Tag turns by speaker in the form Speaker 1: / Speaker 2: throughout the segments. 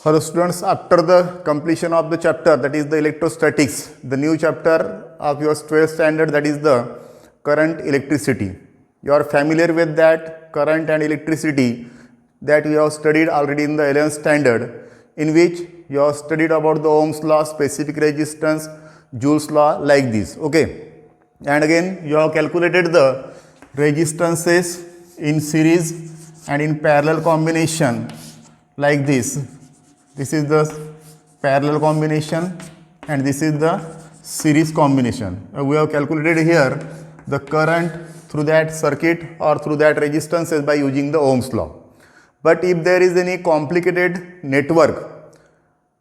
Speaker 1: Hello students, after the completion of the chapter, that is the electrostatics, the new chapter of your 12th standard, that is the current electricity. You are familiar with that current and electricity that you have studied already in the 11th standard, in which you have studied about the Ohm's law, specific resistance, Joule's law, like this. Okay. And again, you have calculated the resistances in series and in parallel combination like this. This is the parallel combination and this is the series combination. We have calculated here the current through that circuit or through that resistances by using the Ohm's law. But if there is any complicated network,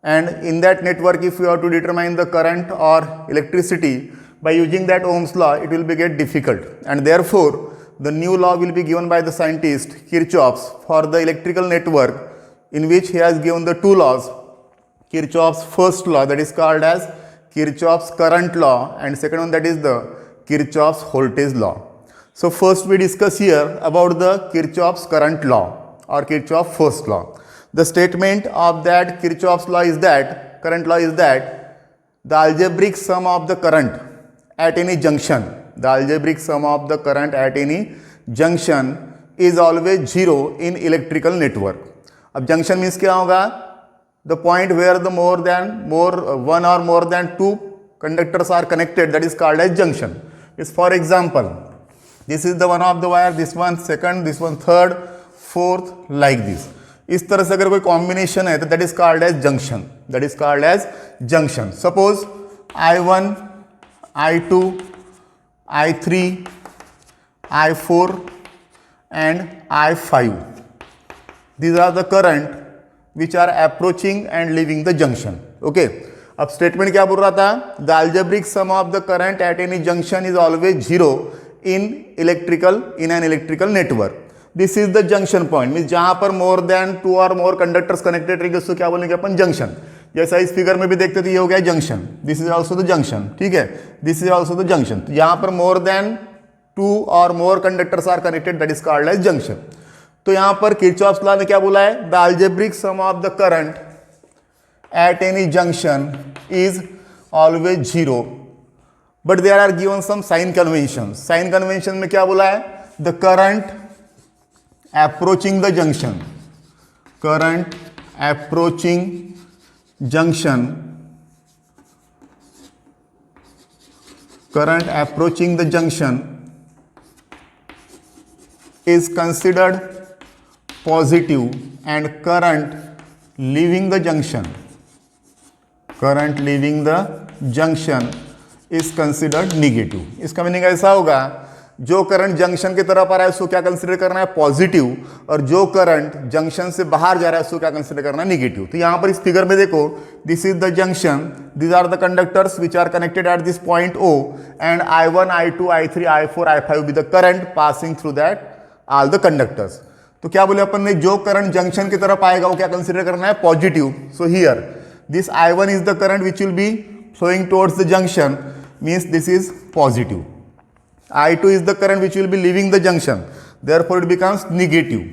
Speaker 1: and in that network if you have to determine the current or electricity by using that Ohm's law, it will be get difficult, and therefore the new law will be given by the scientist Kirchhoff's for the electrical network, in which he has given the two laws. Kirchhoff's first law, that is called as Kirchhoff's current law, and second one, that is the Kirchhoff's voltage law. So first we discuss here about the Kirchhoff's current law or Kirchhoff's first law. The statement of that Kirchhoff's law is that, current law is that the algebraic sum of the current at any junction, the algebraic sum of the current at any junction is always zero in electrical network. अब junction means क्या होगा? The point where the one or more than two conductors are connected, that is called as junction. Is for example, this is the one of the wire, this one second, this one third, fourth, like this. इस तरह से अगर कोई combination है तो that is called as junction, that is called as junction. Suppose I1, I2, I3, I4 and I5. These are the current which are approaching and leaving the junction. Okay. अब statement क्या बोल रहा था? The algebraic sum of the current at any junction is always zero in an electrical network. This is the junction point. Means जहां पर more than two or more conductors connected रहेंगे उसको क्या बोलेंगे अपन? जंक्शन. जैसा इस फिगर में भी देखते थे, ये हो गया junction. This is also the junction. ठीक है, this is also the junction. यहाँ पर more than two or more conductors are connected, that is called as junction. तो यहां पर किरचॉफ्स लॉ ने क्या बोला है? The algebraic sum of the current at any junction is always zero, but there are given some sign convention. Sign convention में क्या बोला है? The current approaching the junction, current approaching junction, current approaching the junction is considered positive and current leaving the junction, current leaving the junction is considered negative. इसका meaning ऐसा होगा, जो current junction की तरफ आ रहा है उसको क्या कंसिडर करना है? पॉजिटिव, और जो करंट जंक्शन से बाहर जा रहा है उसको क्या कंसिडर करना है? निगेटिव. तो यहां पर इस फिगर में देखो, this is the junction, these are the conductors which are connected at this point O, and I1, I2, I3, I4, I5 with the current passing through that all the conductors. तो क्या बोले अपन ने? जो current junction की तरफ आएगा वो क्या कंसिडर करना है? Positive. So here this I1 is the current which will be flowing towards the junction, means this is positive. I2 is the current which will be leaving the junction, therefore it becomes negative.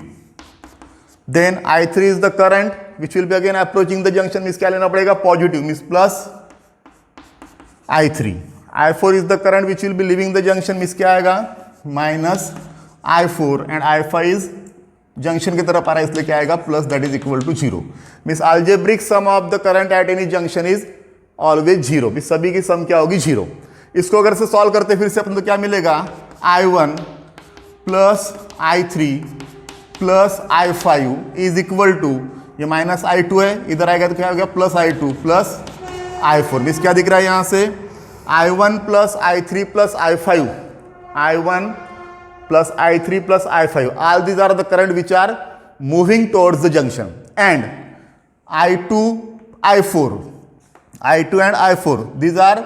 Speaker 1: Then I3 is the current which will be again approaching the junction, means क्या लेना पड़ेगा? Positive, means plus I3. I4 is the current which will be leaving the junction, means क्या आएगा? Minus I4, and I5 is junction की तरफ आ रहा है इसलिए क्या आएगा? Plus, that is equal to zero. Means algebraic sum of the current at any junction is always zero. Means सभी की सम क्या होगी? जीरो. इसको अगर से सॉल्व करते फिर से अपन तो क्या मिलेगा? I1 plus I3 plus I5 is equal to, ये माइनस I2 है, इधर आएगा तो क्या हो गया? Plus I2 plus I4. Means क्या दिख रहा है यहाँ से? I1 plus I3 plus I5, I1 plus I3 plus I5, all these are the current which are moving towards the junction, and I2, I4, I2 and I4, these are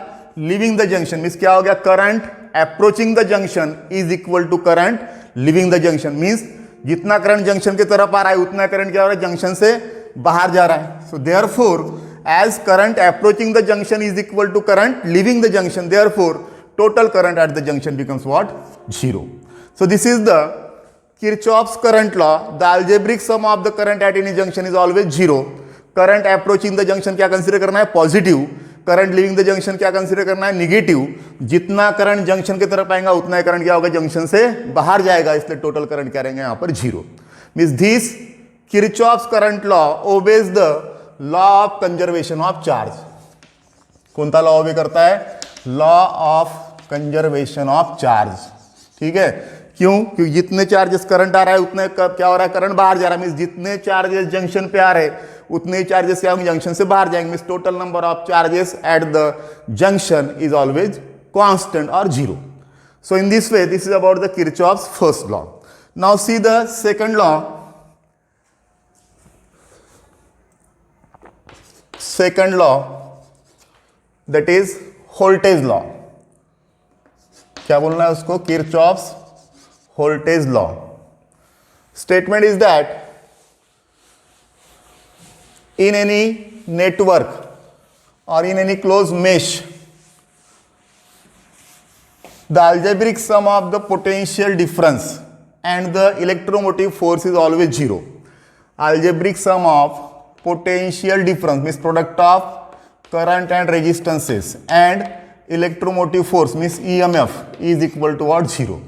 Speaker 1: leaving the junction. means क्या हो गया? current approaching the junction is equal to current leaving the junction. means जितना current junction की तरफ आ रहा है उतना current क्या हो रहा है? जंक्शन से बाहर जा रहा है. so therefore as current approaching the junction is equal to current leaving the junction, therefore total current at the junction becomes what? Zero. So this is the Kirchhoff's current law. The algebraic sum of the current at any junction is always zero. Current approaching the junction क्या consider करना है, positive, current leaving the junction क्या consider करना है, negative. जितना current junction की तरफ आएगा उतना ही करंट क्या होगा, जंक्शन से बाहर जाएगा, इसलिए टोटल करंट क्या रहेंगे यहाँ पर 0। Means this Kirchhoff's current law obeys the law of conservation of charge. कौन सा लॉ ओबे करता है, law of conservation of charge. ठीक है, क्यों, क्योंकि जितने चार्जेस करंट आ रहा है उतने क्या हो रहा है, करंट बाहर जा रहा है। मीन्स जितने चार्जेस जंक्शन पे आ रहे हैं उतने चार्जेस क्या होंगे, जंक्शन से बाहर जाएंगे। Means total number of charges at the junction is always constant और 0। So in this way this is about the Kirchhoff's first law. Now see the second law. Second law that is voltage law. क्या बोलना है उसको, Kirchhoff's voltage law. Statement is that in any network or in any closed mesh, the algebraic sum of the potential difference and the electromotive force is always 0. Algebraic sum of potential difference means product of current and resistances and electromotive force means EMF is equal to what, 0.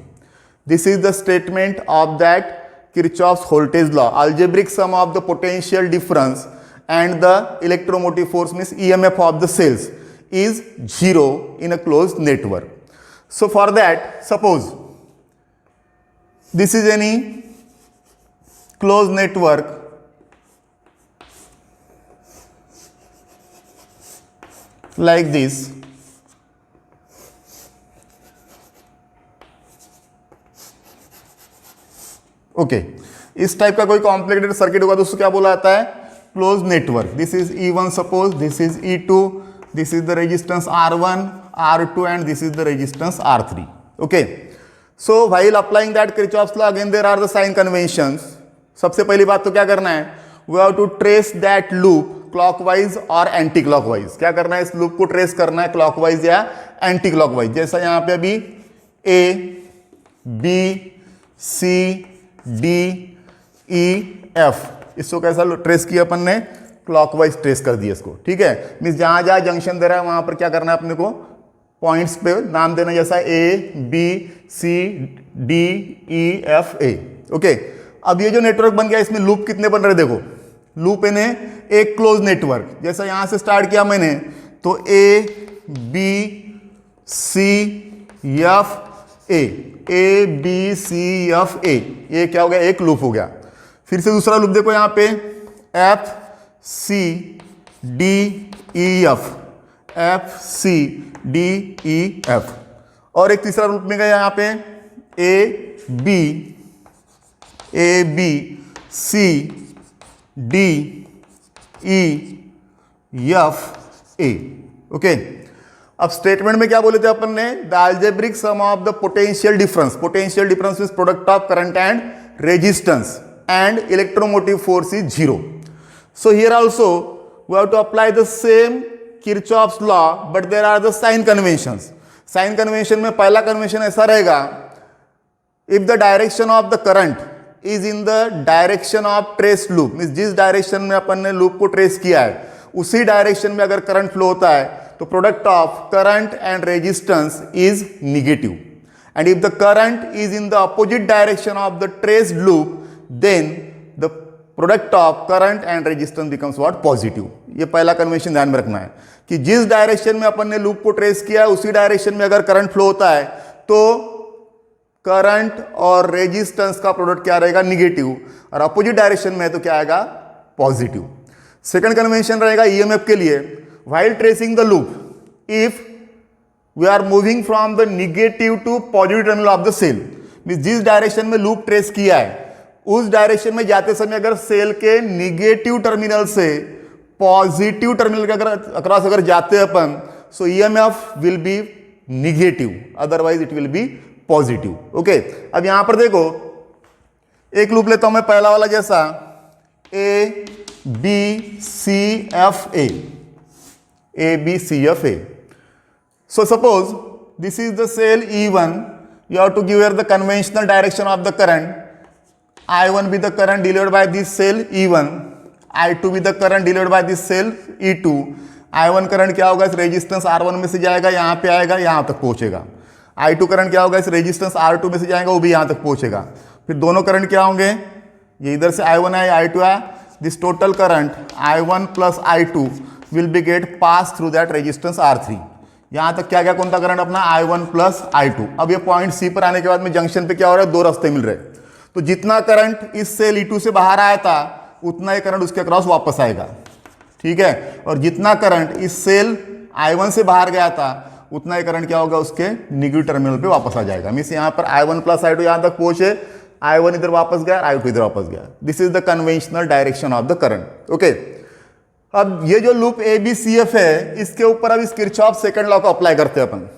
Speaker 1: This is the statement of that Kirchhoff's voltage law. Algebraic sum of the potential difference and the electromotive force means EMF of the cells is 0 in a closed network. So for that, suppose this is any closed network like this. Okay, इस type का कोई complicated circuit होगा तो उसको क्या बोला जाता है, close network. This is E1 suppose, this is E2, this is the resistance R1, R2 and this is the resistance R3। Okay, so while applying that Kirchhoff's law again there are the sign conventions. सबसे पहली बात तो क्या करना है, we have to trace that loop clockwise और anti clockwise. क्या करना है, इस लूप को ट्रेस करना है क्लॉकवाइज या एंटी क्लॉकवाइज। जैसा यहाँ पे अभी A, B, C, D, E, F, इसको कैसा ट्रेस किया अपन ने, क्लॉकवाइज ट्रेस कर दिया इसको। ठीक है, मीन्स जहां जहां जंक्शन दे रहा है वहां पर क्या करना है अपने को, पॉइंट्स पे नाम देना, जैसा A, B, C, D, E, F, A। Okay, अब ये जो नेटवर्क बन गया इसमें लूप कितने बन रहे, देखो लूप है एक क्लोज नेटवर्क। जैसा यहां से स्टार्ट किया मैंने तो A, B, C, F, A, A, B, C, F, A, ये क्या हो गया, एक लूप हो गया। फिर से दूसरा लूप देखो यहाँ पे F, C, D, E, F, F, C, D, E, F, और एक तीसरा लूप में गया यहाँ पे A, B, C, D, E, F, A। Okay, अब स्टेटमेंट में क्या बोले थे अपन ने, the algebraic sum of the potential difference. Potential difference is product of current and resistance and electromotive force is 0. So here also we have to apply the same Kirchhoff's law, but there are the sign conventions. Sign convention में पहला convention ऐसा रहेगा, if the direction of the current is in the direction of trace loop, means जिस direction में अपन ने loop को trace किया है उसी डायरेक्शन में अगर करंट फ्लो होता है तो product of current and resistance is negative, and if the current is in the opposite direction of the traced loop then the product of current and resistance becomes what, positive. ये पहला convention ध्यान में रखना है कि जिस direction में अपन ने लूप को ट्रेस किया है उसी डायरेक्शन में अगर करंट फ्लो होता है तो करंट और रेजिस्टेंस का प्रोडक्ट क्या रहेगा, निगेटिव, और अपोजिट डायरेक्शन में है तो क्या आएगा, पॉजिटिव। सेकंड कन्वेंशन रहेगा ईएमएफ के लिए, while tracing the loop, if we are moving from the negative to positive terminal of the cell, means जिस डायरेक्शन में लूप ट्रेस किया है उस डायरेक्शन में जाते समय अगर सेल के निगेटिव टर्मिनल से पॉजिटिव टर्मिनल के अक्रॉस अगर जाते हैं अपन, so EMF will be negative, otherwise it will be positive. Okay, अब यहां पर देखो एक लूप लेता हूं मैं पहला वाला जैसा A, B, C, F, A, A, B, C, F, A. So suppose this is the cell E1, you have to give here the conventional direction of the current, I1 be the current delivered by this cell E1, I2 with the current delivered by this cell E2, I1 current क्या होगा, इस resistance R1 में से जाएगा, यहाँ पे आएगा, यहाँ तक पहुंचेगा। I2 करंट क्या होगा, इस रेजिस्टेंस R2 में से जाएगा, वो भी यहाँ तक पहुंचेगा। फिर दोनों करंट क्या होंगे, ये इधर से I1 आया, I2 आया, this total current I1 plus I2 will be get pass through that resistance R3। यहाँ तक क्या क्या कौन सा करंट अपना I1 प्लस I2। अब ये पॉइंट C पर आने के बाद में जंक्शन पे क्या हो रहा है, दो रास्ते मिल रहे हैं, तो जितना करंट इस सेल E2 से बाहर आया था उतना ही करंट उसके अक्रॉस वापस आएगा, ठीक है। और जितना करंट इस सेल I1 से बाहर गया था उतना ही करंट क्या होगा, उसके निगेटिव टर्मिनल पे वापस आ जाएगा। मीन्स यहाँ पर I1 प्लस I2 यहाँ तक पहुंचे, I1 इधर वापस गया, I2 इधर वापस गया। This is the conventional direction of the current, okay. अब ये जो लूप ABCF है, इसके ऊपर अब इस किरचॉफ सेकंड लॉ को अप्लाई करते हैं अपन।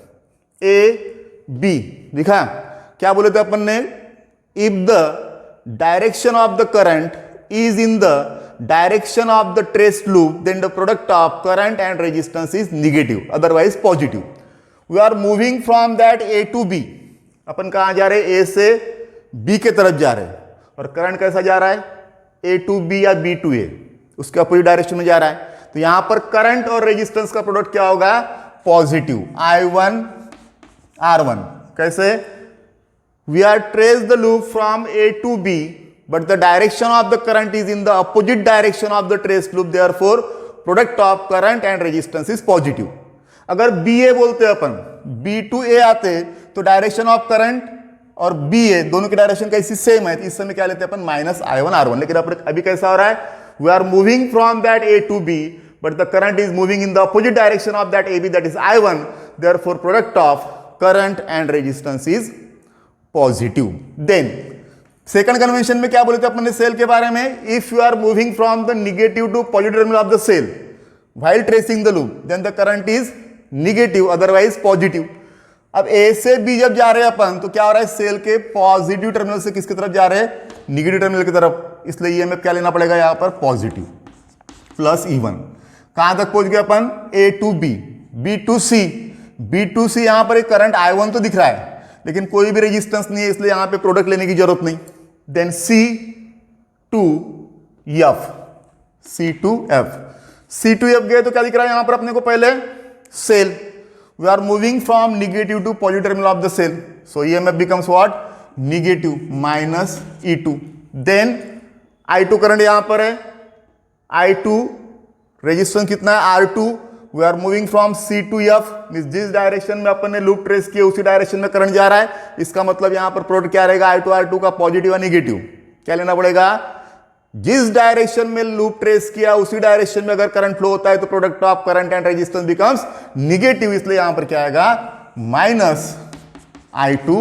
Speaker 1: AB दिखा क्या बोले थे अपन ने, if the direction of the current is in the direction of the trace loop, then the product of current and resistance is negative, otherwise positive. We are moving from that A to B. अपन कहाँ जा रहे हैं, A से B के तरफ जा रहे हैं, और करंट कैसा जा रहा है, A to B या B to A, उसके अपोजिट डायरेक्शन में जा रहा है। तो यहां पर करंट और रेजिस्टेंस का प्रोडक्ट क्या होगा, पॉजिटिव, I1 R1। कैसे, we are trace the loop from A to B, but the direction of the current is in the opposite direction of the trace loop, therefore product of current and resistance is positive। अगर BA बोलते हैं अपन, B to A आते तो direction of current और BA दोनों की direction कैसी same है, इस समय क्या लेते हैं अपन, माइनस I1 R1। लेकिन अभी कैसा हो रहा है, we are moving from that A to B, but the current is moving in the opposite direction of that AB, that is I1, therefore product of current and resistance is positive। Then second convention में क्या बोले थे अपने cell के बारे में, if you are moving from the negative to positive terminal of the cell while tracing the loop, then the current is negative otherwise positive. अब A से बी जब जा रहे हैं अपन तो क्या हो रहा है, सेल के पॉजिटिव टर्मिनल से किसकी तरफ जा रहे हैं, निगेटिव टर्मिनल की तरफ, इसलिए ईएमएफ क्या लेना पड़ेगा यहाँ पर, पॉजिटिव प्लस E1। कहां तक पहुंच गए अपन, A to B, B to C। B to C यहां पर एक करंट I1 तो दिख रहा है लेकिन कोई भी रेजिस्टेंस नहीं है, इसलिए यहां पे प्रोडक्ट लेने की जरूरत नहीं। Then C to F, C to F, C to F गए तो क्या दिख रहा है यहां पर अपने को, पहले cell, we are moving from negative to positive terminal of the cell, so EMF becomes what, negative minus E2। Then I2 current यहां पर है, I2 रेजिस्टेंस कितना है, R2, we are moving from C to F, means जिस direction में अपन ने loop trace किया उसी डायरेक्शन में करंट जा रहा है। इसका मतलब यहां पर प्रोडक्ट क्या रहेगा, I2 R2 का पॉजिटिव या निगेटिव, क्या लेना पड़ेगा, जिस डायरेक्शन में लूप ट्रेस किया उसी डायरेक्शन में अगर करंट फ्लो होता है तो product of current and resistance becomes negative, इसलिए यहां पर क्या आएगा, माइनस I2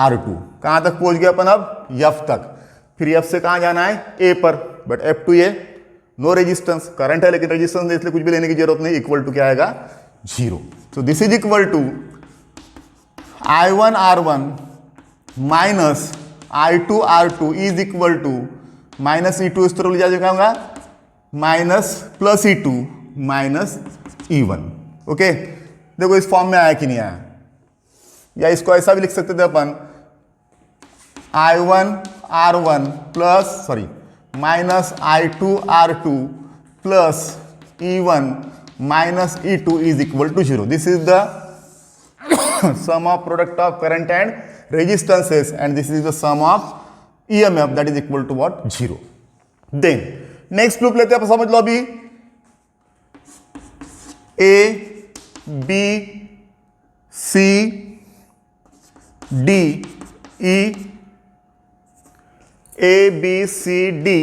Speaker 1: R2। कहां तक पहुंच गया अपन अब, F तक। फिर F से कहां जाना है, A पर, but F to A no resistance, current है लेकिन रेजिस्टेंस नहीं, इसलिए कुछ भी लेने की जरूरत नहीं, इक्वल टू क्या आएगा, 0। So this is equal to I1 R1 minus I2 R2 is equal to minus E2, इस तरह ले जाएगा minus plus E2 minus E1। Okay, देखो इस फॉर्म में आया कि नहीं आया, या इसको ऐसा भी लिख सकते थे अपन, I1 R1 plus sorry minus I2 R2 plus E1 minus E2 is equal to 0। This is the sum of product of current and resistances, and this is the sum of EMF, that is equal to what, 0। then next loop लेते हैं, समझ लो अभी, A B C D E, A B C D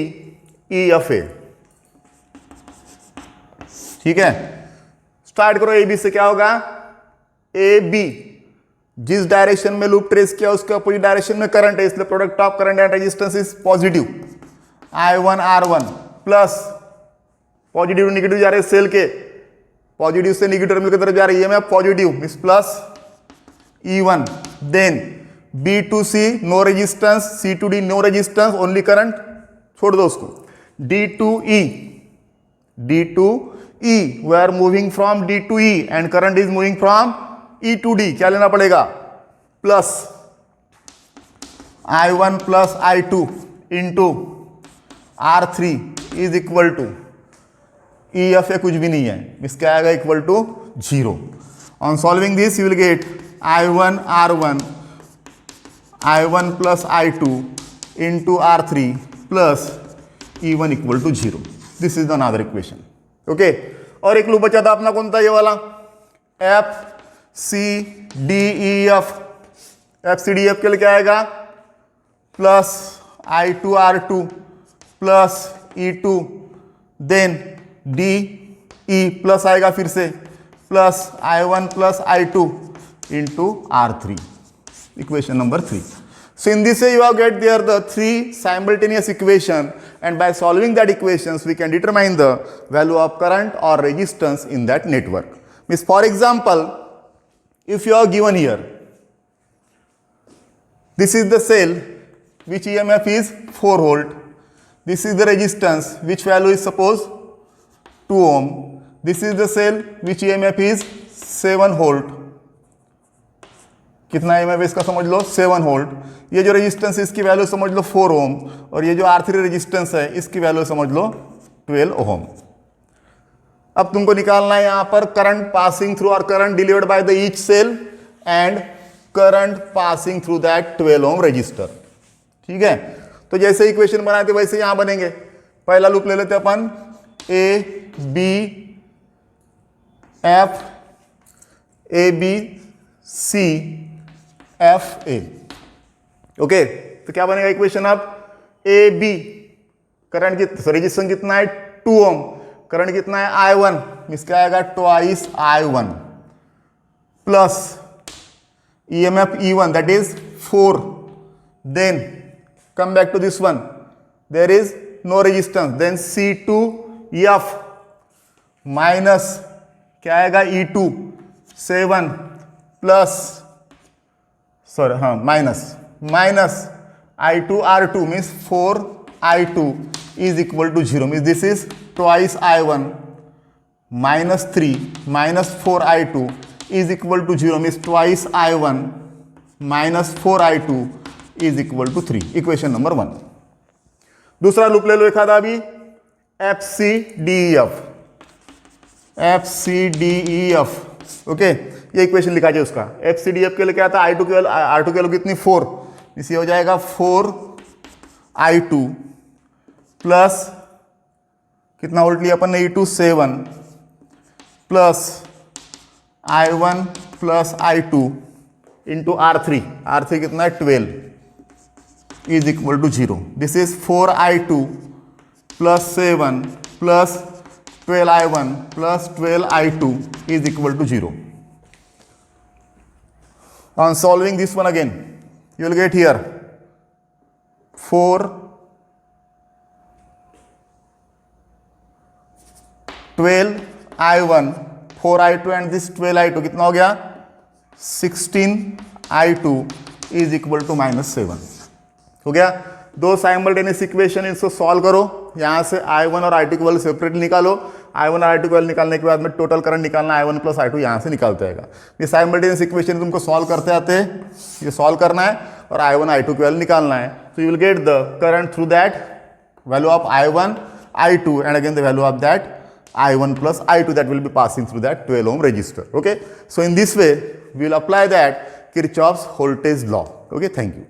Speaker 1: E F A, ठीक है। Start करो, A B से क्या होगा, ए बी जिस डायरेक्शन में लूप ट्रेस किया उसके अपोजिट डायरेक्शन में करंट है, इसलिए product of current and resistance is positive. I1 R1 plus positive negative जा रहे हैं, सेल के पॉजिटिव से निगेटिव टर्मिनल की तरफ जा रही है, मैं positive means plus E1। Then B to C no resistance, C to D no resistance, only current, छोड़ दो उसको। D to E, D to E, we are moving from D to E and current is moving from E to D, क्या लेना पड़ेगा, plus I1 plus I2 into R3 is equal to E F A कुछ भी नहीं है, इसका आएगा equal to 0. On solving this you will get I1 R1 I1 plus I2 into R3 plus E1 equal to 0. This is another equation. Okay, और एक loop बचा था अपना, कौन था ये वाला, F C D E F. F C D F के लिए क्या आएगा, plus I2 R2 plus E2 then D E plus आएगा फिर से plus I1 plus I2 into R3. Equation number 3. So in this way you have get there the 3 simultaneous equation, and by solving that equations we can determine the value of current or resistance in that network. Means for example, if you are given here, this is the cell which EMF is 4 volt. This is the resistance which value is suppose 2 ohm. This is the cell which EMF is 7 volt. कितना EMF इसका समझ लो 7 volt. ये जो resistance है इसकी value समझ लो 4 ओम, और ये जो R3 रेजिस्टेंस है इसकी वैल्यू समझ लो 12 ओम. अब तुमको निकालना है यहां पर करंट पासिंग थ्रू और current delivered by the each cell and current passing through that 12 ohm resistor. ठीक है, तो जैसे इक्वेशन बनाए थे वैसे यहां बनेंगे. पहला लूप ले लेते अपन, A B F A B C F A. Okay, तो क्या बनेगा इक्वेशन अब, ए बी करंट रेजिस्टेंस कितना है 2 ओम, करंट कितना है I1, इसका आएगा twice I1 plus EMF E1 that is 4. Then come back to this one, there is no resistance, then C2F minus क्या आएगा E2 7 प्लस सॉरी हाँ minus I2 R2 means 4 I2 is equal to 0. means this is twice I1 minus 3 minus 4 I2 is equal to 0. means twice I1 minus 4 I2 is equal to 3. Equation number 1. दूसरा loop ले लो एक आधा अभी, F C D F. Okay, ये equation लिखा जाए उसका. एफ सी डी एफ के लिए क्या था, I2 की R2 की वैल्यू कितनी 4, इसे हो जाएगा 4 I2 प्लस कितना वोल्ट लिया अपन ने E2 7 plus I1 plus I2 into R3 कितना है 12 is equal to 0. This is 4 I2 plus 7 plus 12 I1 plus 12 I2 is equal to 0. On solving this one again, you will get here 4 12 I1 4 I2 and this 12 I2 कितना हो गया 16 I2 is equal to -7. हो गया. दो simultaneous equation, इसको solve करो. यहाँ से I1 और I2 की वैल्यू सेपरेटली निकालो. I1 और I2 की वैल्यू निकालने के बाद में टोटल करंट निकालना I1 प्लस I2 यहाँ से निकालते आएगा. ये साइमल्टेनियस इक्वेशन तुमको सॉल्व करते आते हैं, ये सॉल्व करना है और I1 I2 की वैल्यू निकालना है. So you will get the current through that value of I1 I2 and again the value of that I1 plus I2 that will be passing through that 12 ohm resistor. Okay, so in this way we will apply that Kirchhoff's voltage law. Okay, thank you.